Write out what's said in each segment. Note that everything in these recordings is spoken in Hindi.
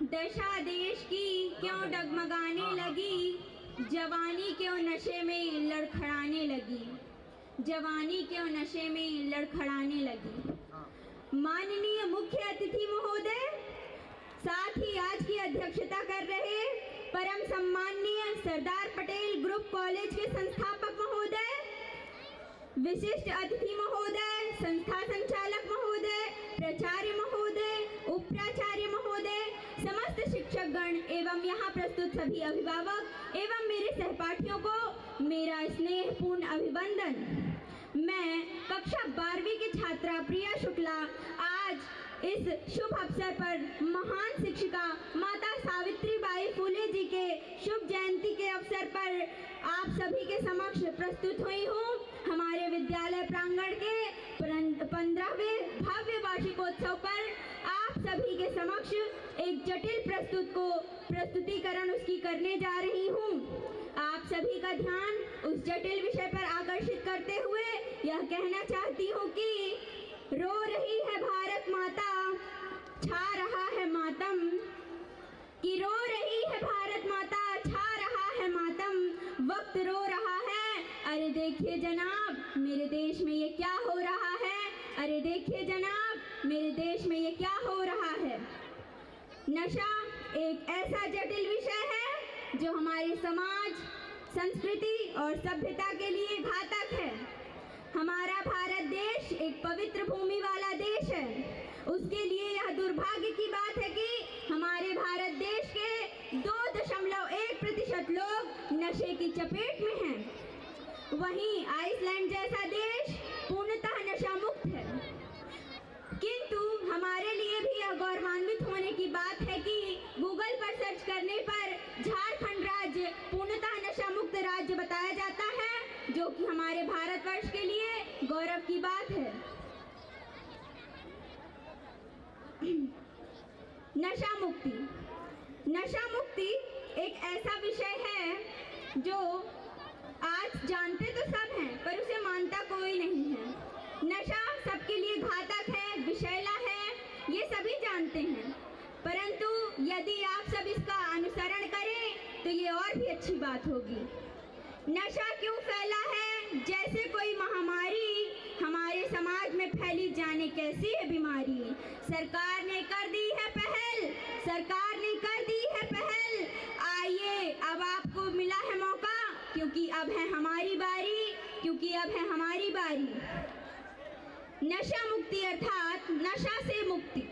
दशा देश की क्यों डगमगाने लगी, जवानी क्यों नशे में लड़खड़ाने लगी, जवानी क्यों नशे में लड़खड़ाने लगी। माननीय मुख्य अतिथि महोदय, साथ ही आज की अध्यक्षता कर रहे परम सम्माननीय सरदार पटेल ग्रुप कॉलेज के संस्थापक महोदय, विशिष्ट अतिथि महोदय, संस्था संचालक महोदय, प्राचार्य महोदय, उप प्राचार्य महोदय, समस्त शिक्षकगण एवं यहाँ प्रस्तुत सभी अभिभावक एवं मेरे सहपाठियों को मेरा स्नेहपूर्ण अभिवंदन। मैं कक्षा 12वीं की छात्रा प्रिया शुक्ला आज इस शुभ अवसर पर महान शिक्षिका माता सावित्रीबाई फुले जी के शुभ जयंती के अवसर पर आप सभी के समक्ष प्रस्तुत हुई हूँ। हमारे विद्यालय प्रांगण के 15वें भव्य वार्षिकोत्सव पर आप सभी के समक्ष एक जटिल प्रस्तुतिकरण उसकी करने जा रही हूँ। आप सभी का ध्यान उस जटिल विषय पर आकर्षित करते हुए यह कहना चाहती हूँ कि रो रही है भारत माता, छा रहा है मातम, कि रो रही है भारत माता, छा रहा है मातम, वक्त रो रहा है। अरे देखिए जनाब मेरे देश में ये क्या हो रहा है, अरे देखिए जनाब मेरे देश में ये क्या हो रहा है। नशा एक ऐसा जटिल विषय है जो हमारे समाज, संस्कृति और सभ्यता के लिए घातक है। हमारा भारत देश एक पवित्र भूमि वाला देश है। उसके लिए यह दुर्भाग्य की बात है कि हमारे भारत देश के 2.1% लोग नशे की चपेट में हैं। वहीं आइसलैंड जैसा देश पूर्णतः नशा मुक्त है। किंतु हमारे लिए भी यह गौरवान्वित होने की बात है कि गूगल पर सर्च करने पर झारखंड राज्य पूर्णतः नशा मुक्त राज्य बताया जाता है, जो कि हमारे भारतवर्ष के लिए गौरव की बात है। नशा मुक्ति, नशा मुक्ति एक ऐसा विषय है जो आज जानते तो सब हैं पर उसे मानता कोई नहीं है। नशा सबके लिए घातक है, विषैला है, ये सभी जानते हैं, परंतु यदि आप सब इसका अनुसरण करें तो ये और भी अच्छी बात होगी। नशा क्यों फैला है जैसे कोई महामारी, हमारे समाज में फैली जाने कैसी है बीमारी। सरकार ने कर दी है पहल, सरकार ने कर दी है पहल, आइए अब आपको मिला है मौका, क्योंकि अब है हमारी बारी, क्योंकि अब है हमारी बारी। नशा मुक्ति अर्थात नशा से मुक्ति।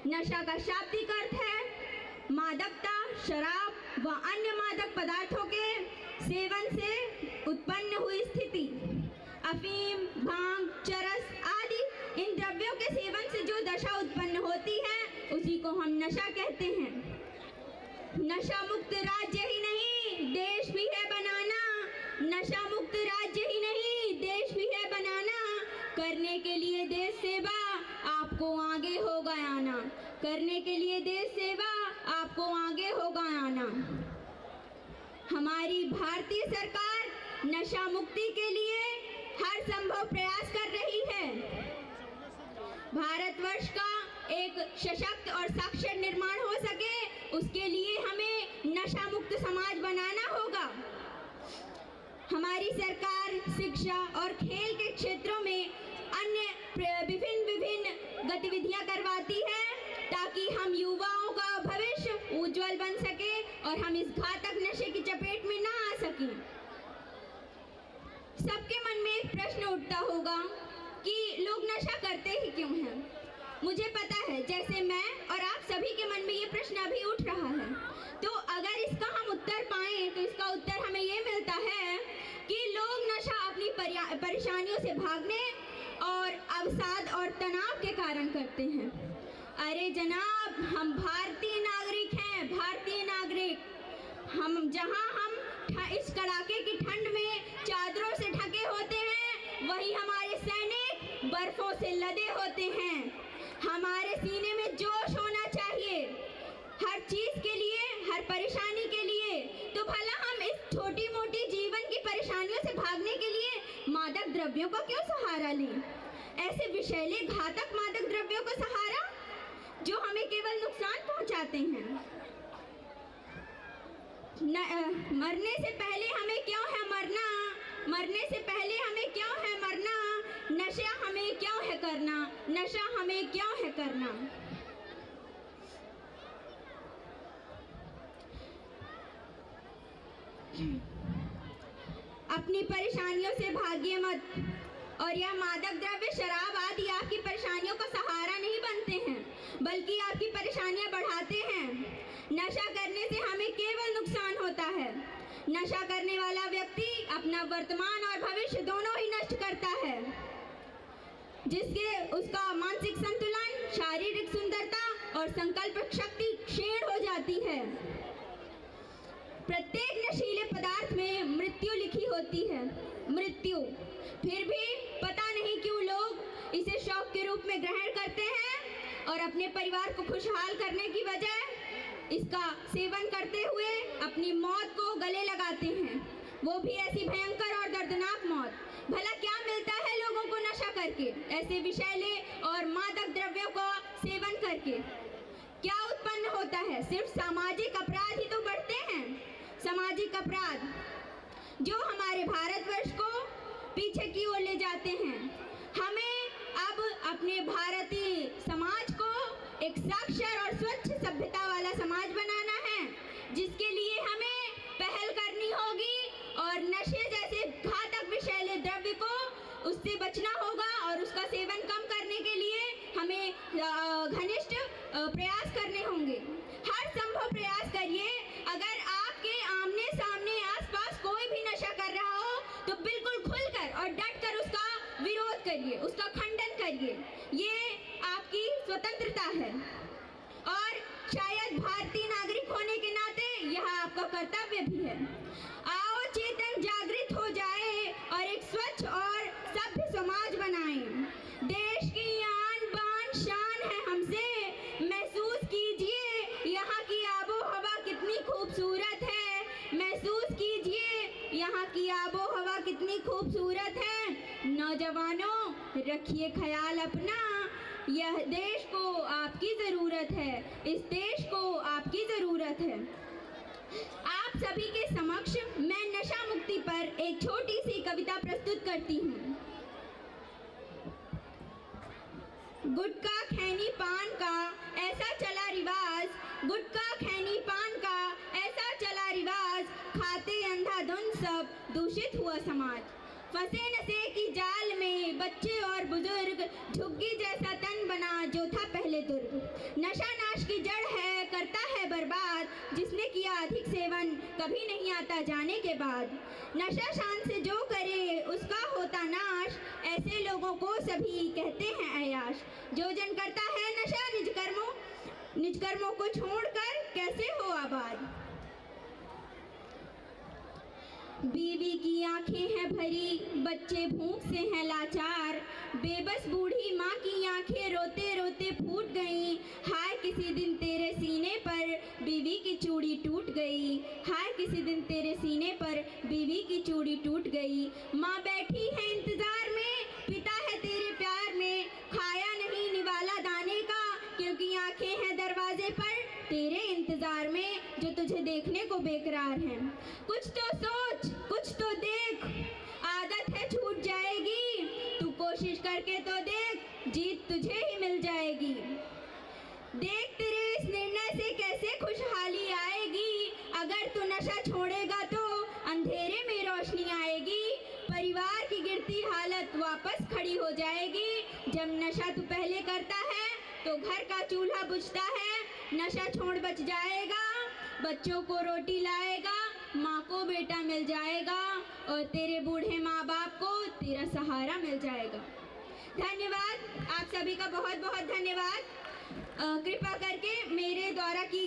नशा का शाब्दिक अर्थ है मादकता, शराब व अन्य मादक पदार्थों के सेवन से उत्पन्न हुई स्थिति। अफीम, भांग, चरस आदि इन द्रव्यों के सेवन से जो दशा उत्पन्न होती है उसी को हम नशा कहते हैं। नशा मुक्त राज्य ही नहीं देश भी है बनाना, नशा मुक्त राज्य ही नहीं देश भी है बनाना। करने के लिए देश सेवा आपको आगे होगा आना, करने के लिए देश सेवा आपको आगे होगा आना। हमारी भारतीय सरकार नशा मुक्ति के लिए हर संभव प्रयास कर रही है। भारतवर्ष का एक सशक्त और साक्षर निर्माण हो सके उसके लिए हमें नशा मुक्त समाज बनाना होगा। हमारी सरकार शिक्षा और खेल के क्षेत्रों में अन्य विभिन्न गतिविधियां करवाती है ताकि हम युवाओं का भविष्य उज्जवल बन सके और हम इस घातक नशे की चपेट में ना आ सकें। सबके मन में एक प्रश्न उठता होगा कि लोग नशा करते ही क्यों हैं। मुझे पता है जैसे मैं और आप सभी के मन में ये प्रश्न अभी उठ रहा है, तो अगर इसका हम उत्तर पाएं तो इसका उत्तर हमें ये मिलता है कि लोग नशा अपनी परेशानियों से भागने और अवसाद और तनाव के कारण करते हैं। अरे जनाब हम भारतीय नागरिक हैं, भारतीय नागरिक। हम जहां हम इस कड़ाके की ठंड में चादरों से ढके होते हैं, वही हमारे सैनिक बर्फों से लदे होते हैं। हमारे सीने में जोश होना चाहिए हर चीज के लिए, हर परेशानी के लिए। तो भला हम इस छोटी मोटी जीवन की परेशानियों से भागने के लिए मादक द्रव्यों का क्यों सहारा लें? ऐसे विषैले घातक मादक द्रव्यों का सहारा जो हमें केवल नुकसान पहुंचाते हैं। मरने से पहले हमें क्यों है मरना, मरने से पहले हमें क्यों है मरना, नशा हमें क्यों है करना, नशा हमें क्यों है करना। अपनी परेशानियों से भागिए मत, और यह मादक द्रव्य, शराब आदि आपकी परेशानियों का सहारा नहीं बनते हैं, बल्कि आपकी परेशानियां बढ़ाते हैं। नशा करने से हमें केवल नुकसान होता है। नशा करने वाला व्यक्ति अपना वर्तमान और भविष्य दोनों ही नष्ट करता है, जिसके उसका मानसिक संतुलन, शारीरिक सुंदरता और संकल्प शक्ति क्षीण हो जाती है। प्रत्येक नशीले पदार्थ में मृत्यु लिखी होती है, मृत्यु। फिर भी पता नहीं क्यों लोग इसे शौक के रूप में ग्रहण करते हैं और अपने परिवार को खुशहाल करने की बजाय इसका सेवन करते हुए अपनी मौत को गले लगाते हैं, वो भी ऐसी भयंकर और दर्दनाक मौत। भला क्या मिलता है लोगों को नशा करके, ऐसे विषैले और मादक द्रव्यों का सेवन करके? क्या उत्पन्न होता है? सिर्फ सामाजिक अपराध ही तो बढ़ते हैं। सामाजिक अपराध जो हमारे भारतवर्ष को पीछे की ओर ले जाते हैं। हमें अब अपने भारतीय समाज को एक साक्षर और स्वच्छ सभ्यता वाला समाज बनाना है, जिसके लिए हमें पहल करनी होगी और नशे जैसे घातक विषैले द्रव्य को उससे बचना होगा और उसका सेवन कम करने के लिए हमें घनिष्ठ प्रयास करने होंगे। हर संभव प्रयास करिए। अगर आपके आमने सामने आसपास कोई भी नशा कर रहा हो तो बिल्कुल खुलकर और डटकर उसका विरोध करिए, उसका खंडन करिए। ये आपकी स्वतंत्रता है और शायद भारतीय नागरिक होने के नाते यह आपका कर्तव्य भी है। आओ चेतन जागृत हो जाए और एक स्वच्छ और सभ्य समाज बनाएं। देश की आन बान शान है हमसे, महसूस कीजिए यहाँ की आबो हवा कितनी खूबसूरत है, महसूस कीजिए यहाँ की आबो हवा कितनी खूबसूरत है। नौजवानों, रखिए ख्याल अपना, यह देश को आपकी ज़रूरत है, इस देश को आपकी ज़रूरत है। आप सभी के समक्ष मैं नशा मुक्ति पर एक छोटी सी कविता प्रस्तुत करती हूँ। गुटखा खैनी पान का ऐसा चला रिवाज, गुटखा खैनी पान का ऐसा चला रिवाज, खाते अंधाधुंध सब दूषित हुआ समाज। फंसे नशे की जाल में बच्चे और बुजुर्ग, झुग्गी जैसा तन बना जो था पहले दुर्ग। नशा नाश की जड़ है, करता है बर्बाद, जिसने किया अधिक सेवन कभी नहीं आता जाने के बाद। नशा शान से जो करे उसका होता नाश, ऐसे लोगों को सभी कहते हैं ऐयाश। जो जन करता है नशा निज कर्मों को छोड़कर कैसे हो आबाद। बीवी की आंखें हैं भरी, बच्चे भूख से हैं लाचार, बेबस बूढ़ी माँ की आंखें रोते रोते फूट गईं। हाय किसी दिन तेरे सीने पर बीवी की चूड़ी टूट गई, हाय किसी दिन तेरे सीने पर बीवी की चूड़ी टूट गई। माँ बैठी है इंतजार में, पिता है तेरे प्यार में, खाया नहीं निवाला दाने का, क्योंकि आंखें हैं दरवाजे पर तेरे इंतजार में, जो तुझे देखने को बेकरार हैं। कुछ तो सोच, कुछ तो देख, आदत है छूट जाएगी, तू कोशिश करके तो देख, जीत तुझे ही मिल जाएगी। देख तेरे इस निर्णय से कैसे खुशहाली आएगी, अगर तू नशा छोड़ेगा तो अंधेरे में रोशनी आएगी। परिवार की गिरती हालत वापस खड़ी हो जाएगी। जब नशा तू पहले करता है तो घर का चूल्हा बुझता है, नशा छोड़ बच जाएगा, बच्चों को रोटी लाएगा, माँ को बेटा मिल जाएगा और तेरे बूढ़े माँ बाप को तेरा सहारा मिल जाएगा। धन्यवाद, आप सभी का बहुत बहुत धन्यवाद। कृपा करके मेरे द्वारा की